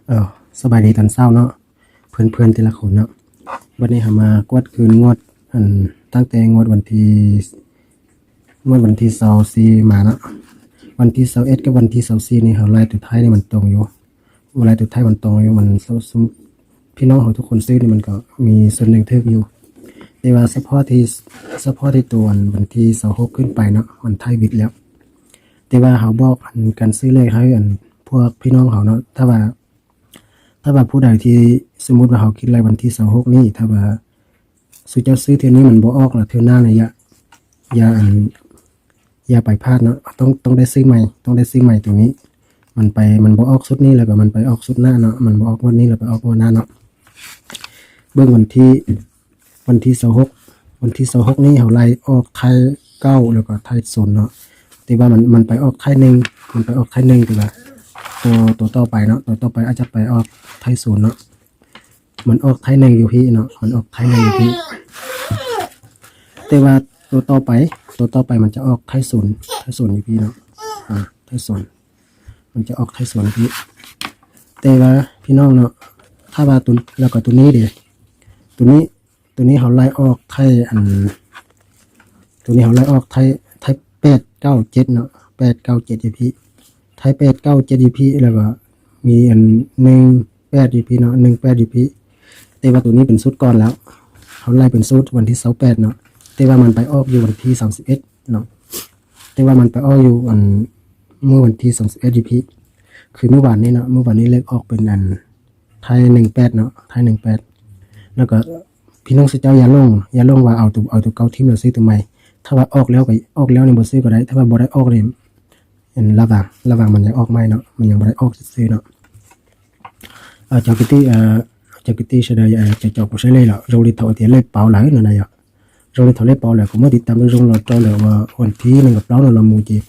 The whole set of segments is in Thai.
เออสบายดีตอนเช้าเนาะเพื่อนแต่ละคนเนาะวันนี้หามากวดคืนงวดอันตั้งแต่งวดวันที่24มาเนาะวันที่21กับวันที่24นี่เฮาไล่ตัวท้ายนี่มันตรงอยู่ไล่ตัวท้ายมันตรงอยู่มันซุมพี่น้องของทุกคนซื้อนี่มันก็มีส่วนหนึ่งถึกอยู่แต่ว่าเฉพาะที่ตัววันที่26ขึ้นไปเนาะมันท้ายวิกแล้วแต่ว่าเขาบอกอันการซื้อเลขให้อันพวกพี่น้องเขาเนาะถ้าว่าผู้ใดที่สมมุติว่าเขาคิดไว้วันที่26นี้ถ้าว่าสุเจ้าซื้อเทื่อนี้มันบ่ออกล่ะเทื่อหน้าเนี่ยอย่าไปพลาดเนาะต้องได้ซื้อใหม่ต้องได้ซื้อใหม่ตรงนี้มันบ่ออกสุดนี้แล้วก็มันไปออกสุดหน้าเนาะมันบ่ออกงวดนี้แล้วไปออกงวดหน้าเนาะเบิ่งวันที่26นี้เขาไล่ออกไทย9แล้วก็ไทย0เนาะแต่ว่ามันไปออกไทย1มันไปออกไทย1แต่ว่าตัวต่อไปเนาะตัวต่อไปอาจจะไปออกไทย0เนาะมันออกไทย1อยู่พี่เนาะมันออกไทย1อยู่พี่แต่ว่าตัวต่อไปมันจะออกไทย0อยู่พี่เนาะไทย0มันจะออกไทย0พี่แต่ว่าพี่น้องเนาะถ้าว่าตัวแล้วก็ตัวนี้ดิตัวนี้เขาไล่ออกไทยตัวนี้เขาไล่ออกไทย897เนาะ897อยู่พี่ไทย897อยู่พี่แล้วก็มีอัน18อยู่พี่เนาะ18อยู่พี่แต่ว่าตัวนี้เป็นชุดก่อนแล้วเขาไล่เป็นชุดวันที่28เนาะแต่ว่ามันไปออกอยู่วันที่31เนาะแต่ว่ามันไปออกอยู่เมื่อวันที่31อยู่พี่คือเมื่อวานนี้เนาะเมื่อวานนี้เลขออกเป็นอันไทย18เนาะไทย18แล้วก็พี่น้องเจ้าอย่าลงว่าเอาตัวเก่าทิ่มแล้วซื้อตัวใหม่ถ้าว่าออกแล้วก็ออกแล้วนี่บ่ซื้อก็ได้ถ้าว่าบ่ได้ออกนี่อันระหว่างมันยังออกใหม่เนาะมันยังบ่ได้ออกซื้อเนาะChakiti sẽ đây cho chọc của sẽ lấy là rồi đi thổi thì lấy bảo lại nữa này ạ rồi đi thổi lấy bảo lại cũng mới đi tắm rồi là trâu là hoàn thí nên gặp đó là mùi gì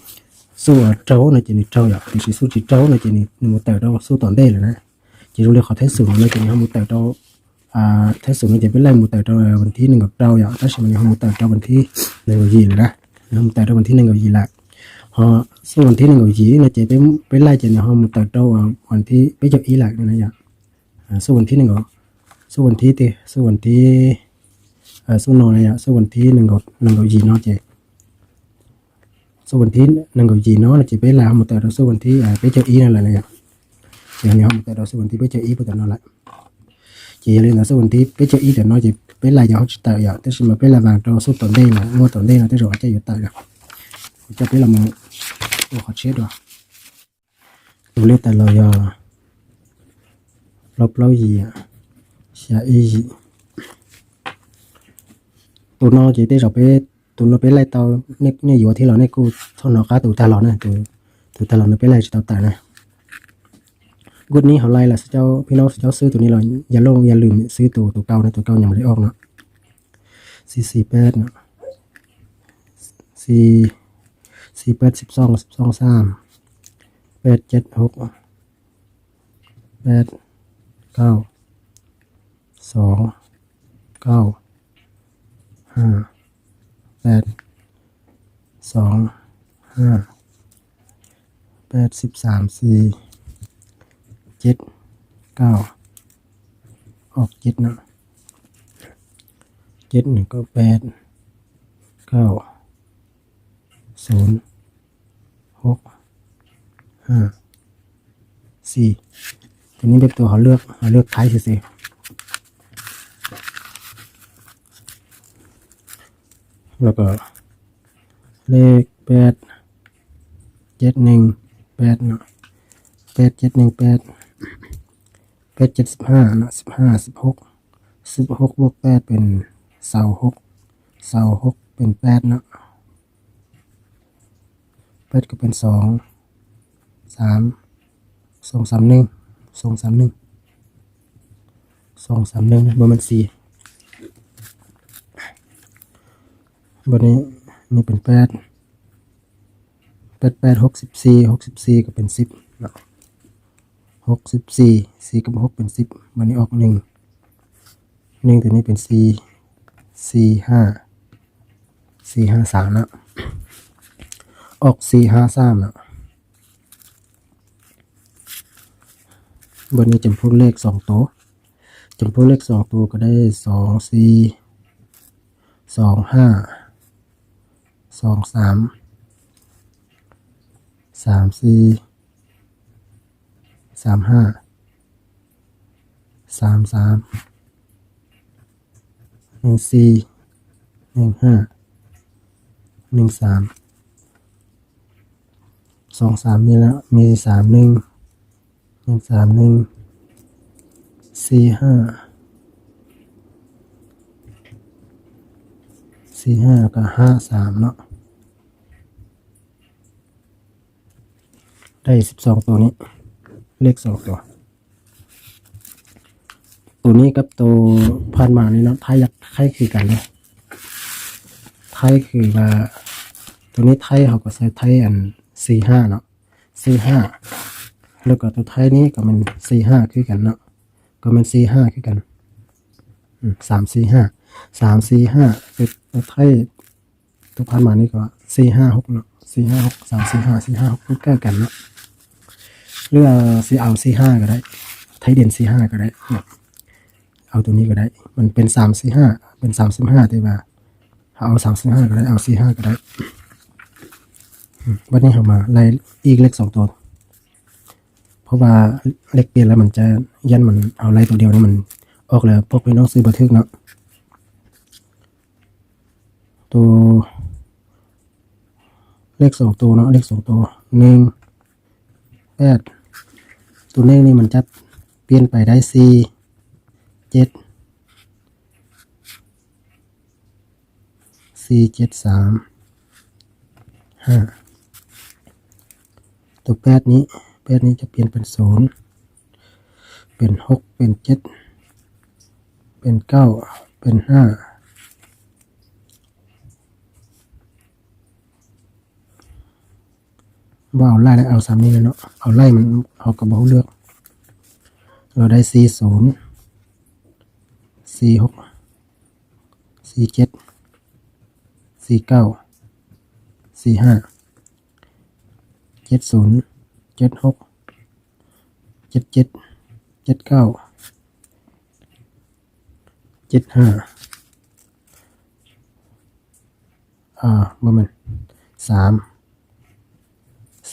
số trâu này chỉ trâu ạ thì số chỉ trâu này chỉ một tờ đâu số toàn đây là nè chỉ rồi họ thấy sườn này chỉ không một tờ đâu thấy sườn này chỉ biết lấy một tờ đâu hoàn thí nên gặp trâu ạ đó là không một tờ đâu hoàn thí nên gặp gì là đó một tờ đâu hoàn thí nên gặp gì là họ số hoàn thí nên gặp gì là chỉ biết lấy chỉ không một tờ đâu hoàn thí biết cho ý lại này ạ sốวันที่1ก็sốวันที่sốวันที่sốนอนเนี่ยsốวันที่1ก็gì nó chỉ sốวันที่1ก็gì nó là chỉ biết là một tờ đó sốวันที่biết cho ý là này ạ chỉ là một tờ đó sốวันที่biết cho ý của tờ nó lại chỉ là sốวันที่biết cho ý để nó chỉ biết là do tờ ạ tức là biết là vàng cho số tuần đây là mua tuần đây là tới rồi cho tờ được cho biết là một họ chết rồi tôi lấy tờ lời lọc lâu gì ạ xả y gì tụi nó chỉ tới rồi bé tụi nó bé lại tao nè vừa thì là nè cô thôi nó cá tụi ta lọ nè tụi ta lọ nó bé lại tao tải nè gútนี้เขาไล่làเจ้าพี่น้องเจ้าซื้อตัวนี้เราอย่าลืมซื้อตัวเก่านะตัวเก่ายังไม่ได้ออกเนาะ448เนาะ48 12 3 8 7 6 8 9 2 9 5 8 2 5 8 13 4 7 9ออก7เนาะ7 1ก็8 9 0 6 5 4ตัวนี้เป็นตัวเขาเลือกท้ายสิแล้วก็เลข8 7 1 8เนาะ8 7 1 8 8 7 15เนาะ15 16บวก8เป็น26เป็น8เนาะ8ก็เป็น2 3 231บ่มัน4บัดนี้นี่เป็น8 64ก็เป็น10เนาะ64 4กับ6เป็น10บัดนี้ออก1ตัวนี้เป็น453เนาะออก453เนาะ บนนี้จำพวกเลข2ตัวจำพวกเลข2ตัวก็ได้2 4 2 5 2 3 3 4 3 5 3 3 1 4 1 5 1 3 2 3มีแล้วมี3 1 1 3 1 4 5 4 5แล้วก็5 3เนาะได้12ตัวนี้เลข2ตัวตัวนี้กับตัวผ่านมานี่เนาะไทยยักไทยคือกันเลยไทยคือว่าตัวนี้ไทยเขาก็ใส่ไทยอัน45เนาะ45แล้วก็ตัวไทยนี้ก็มัน45คือกันเนาะก็มัน45คือกัน345ตัวไทยตัวผ่านมานี่ก็456เนาะ456 345 456คือใกล้กันเนาะหรือสิเอา45ก็ได้ไทยเด่น45ก็ได้เนาะเอาตัวนี้ก็ได้มันเป็น345เป็น35แต่ว่าเอา35ก็ได้เอา45ก็ได้วันนี้เรามาไล่อีกเลข2ตัวเพราะว่าเลขเปลี่ยนแล้วมันจะยันมันเอาไล่ตัวเดียวนี่มันออกแล้วพวกพี่น้องซื้อบันทึกเนาะตัวเลข2ตัวเนาะเลข2ตัว1 8ตัวเลขนี่มันจะเปลี่ยนไปได้4 7 4 7 3 5ตัว8นี้จะเปลี่ยนเป็น0เป็น6เป็น7เป็น9เป็น5บ่เอาไล่แล้วเอา3นี้เลยเนาะเอาไล่มันเอากระบอกเลือกเราได้40 46 47 49 45 70 76 77 79 75บ่แม่น3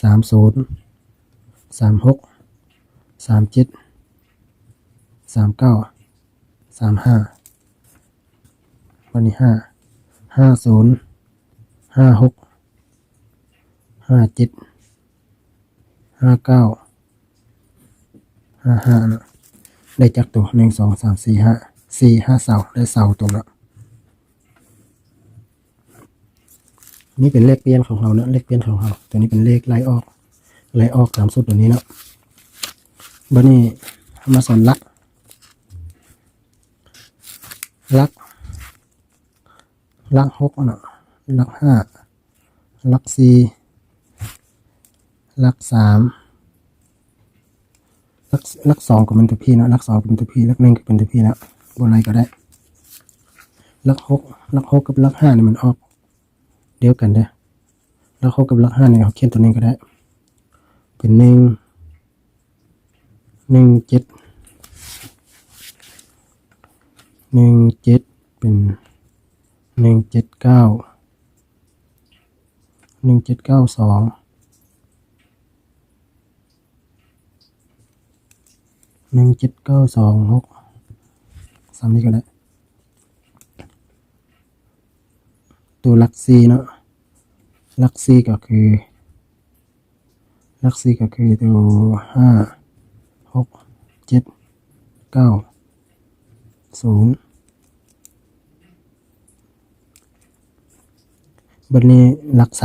30 36 37 39 35วันนี้50 56 57 59 55เนาะได้จักตัว1 2 3 4 5 4 5เสาได้เสาตัวละนี่เป็นเลขเปลี่ยนของเราเนาะเลขเปลี่ยนของเราตัวนี้เป็นเลขไล่ออกตามสูตรตัวนี้เนาะบัดนี้มาสอนลัก6เนาะลัก5ลัก4ลัก3ลัก2ก็เป็นตัวพี่เนาะลัก2เป็นตัวพี่ลัก1ก็เป็นตัวพี่แล้วบ่อะไรก็ได้ลัก6กับลัก5นี่มันออกเดียวกันเด้อลัก6กับลัก5นี่เขาเขียนตัวนี้ก็ได้เป็น1 7 เป็น179 1792 17926ซ้ำนี้ก็ได้ตัวหลัก4เนาะหลัก4ก็คือตัว5 6 7 9 0บัดนี้หลัก3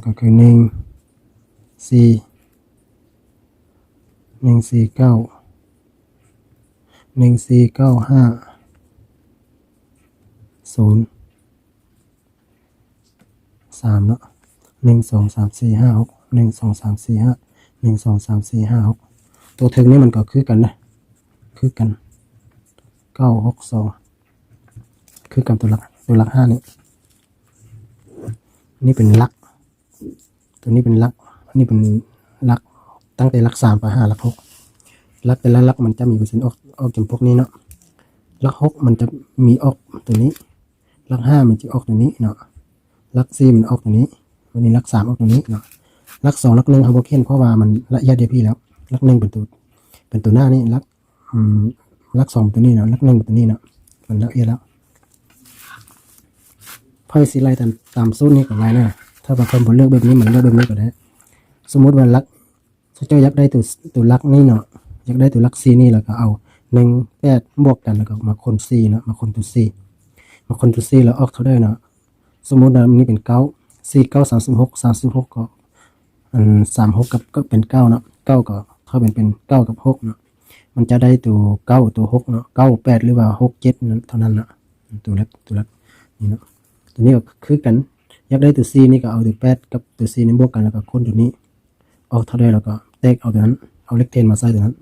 ก็คือ1 4 1 4 9 1 4 9 5 0 3เนาะ1 2 3 4 5 6 1 2 3 4 5 1 2 3 4 5 6ตัวถึงนี่มันก็คือกันนะคือกัน9 6 2คือกันตัวหลัก5นี่เป็นหลักตัวนี้เป็นหลักอันนี้เป็นหลัก ตั้งแต่หลัก3ไปหาหลัก6หลักแต่ละหลักมันจะมีเปอร์เซ็นต์ออกจำพวกนี้เนาะหลัก6มันจะมีออกตัวนี้หลัก5มันจะออกตัวนี้เนาะหลัก4มันออกตัวนี้วันนี้หลัก3ออกตัวนี้เนาะหลัก2หลัก1เขาบ่เขียนเพราะว่ามันละเอียดเดียวพี่แล้วหลัก1เป็นตัวหน้านี่หลัก2เป็นตัวนี้เนาะหลัก1เป็นตัวนี้เนาะมันละเอียดแล้วพอยสิไล่ตามสูตรนี้ก็ไล่นะถ้าบางคนบ่เลือกแบบนี้มันเลือกแบบนี้ก็ได้สมมุติว่าหลักเจ้าอยากได้ตัวหลักนี้เนาะอยากได้ตัวหลัก4นี่แล้วก็เอา1 8บวกกันแล้วก็มาคูณ4เนาะมาคูณตัว4มาคูณตัว4แล้วออกเท่าได้เนาะสมมุติว่านี้เป็น9 4 9 36ก็36ก็เป็น9เนาะ9ก็เท่าเป็น9กับ6เนาะมันจะได้ตัว9ตัว6เนาะ9 8หรือว่า6 7นั้นเท่านั้นเนาะตัวเล็กนี่เนาะตัวนี้ก็คือกันอยากได้ตัว4นี่ก็เอาตัว8กับตัว4นี่บวกกันแล้วก็คูณตัวนี้ออกเท่าได้แล้วก็แตกเอาตัวนั้นเอาเลข10มาใส่ตัวนั้น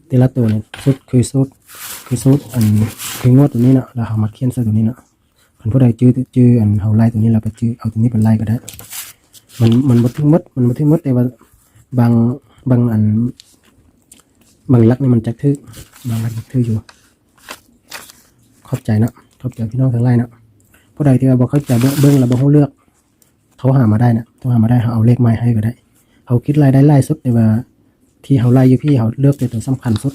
แต่ละตัวเนี่ยสูตรคืองวดตัวนี้เนาะแล้วเอามาเขียนใส่ตัวนี้เนาะคันผู้ใดจื้อเอาไล่ตัวนี้เราไปจื้อเอาตัวนี้เป็นไล่ก็ได้มันบ่ถึงหมดแต่ว่าบางบางหลักนี่มันจักทึบางหลักจักทึอยู่ขอบใจเนาะขอบใจพี่น้องทั้งหลายเนาะผู้ใดที่ว่าบ่เข้าใจเบิ่งแล้วบ่ฮู้เลือกโทรหามาได้นะโทรหามาได้เอาเลขใหม่ให้ก็ได้เขาคิดรายได้ไล่สุดแต่ว่าที่เขาไล่อยู่พี่เขาเลือกตัวสำคัญสุด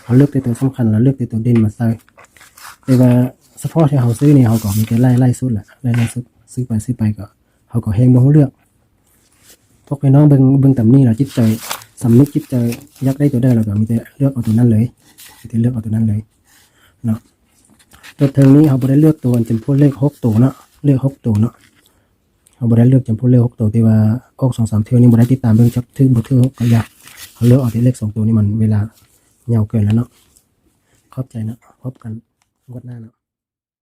เขาเลือกตัวสำคัญแล้วเลือกตัวเด่นมาใส่แต่ว่าเฉพาะที่เขาซื้อนี่เขาก็มีแต่ไล่สุดแหละไล่สุดซื้อไปก็เขาก็แฮงบ่ฮู้เลือกพวกพี่น้องเบิ่งตามนี้ล่ะจิตใจสำนึกจิตใจอยากได้ตัวได้แล้วก็มีแต่เลือกเอาตัวนั้นเลยมีแต่เลือกเอาตัวนั้นเลยเนาะตัวเทิงนี้เขาบ่ได้เลือกตัวจำพวกเลข6ตัวเนาะเลข6ตัวเนาะเขาบ่ได้เลือกจำพวกเลข6ตัวที่ว่าออก 2-3 เทื่อนี่บ่ได้ติดตามเบิ่งจักถึงบ่ถึง6ก็อยากเขาเลือกเอาที่เลข2ตัวนี้มันเวลายาวเกินแล้วเนาะขอบใจนะพบกันงวดหน้าเนาะ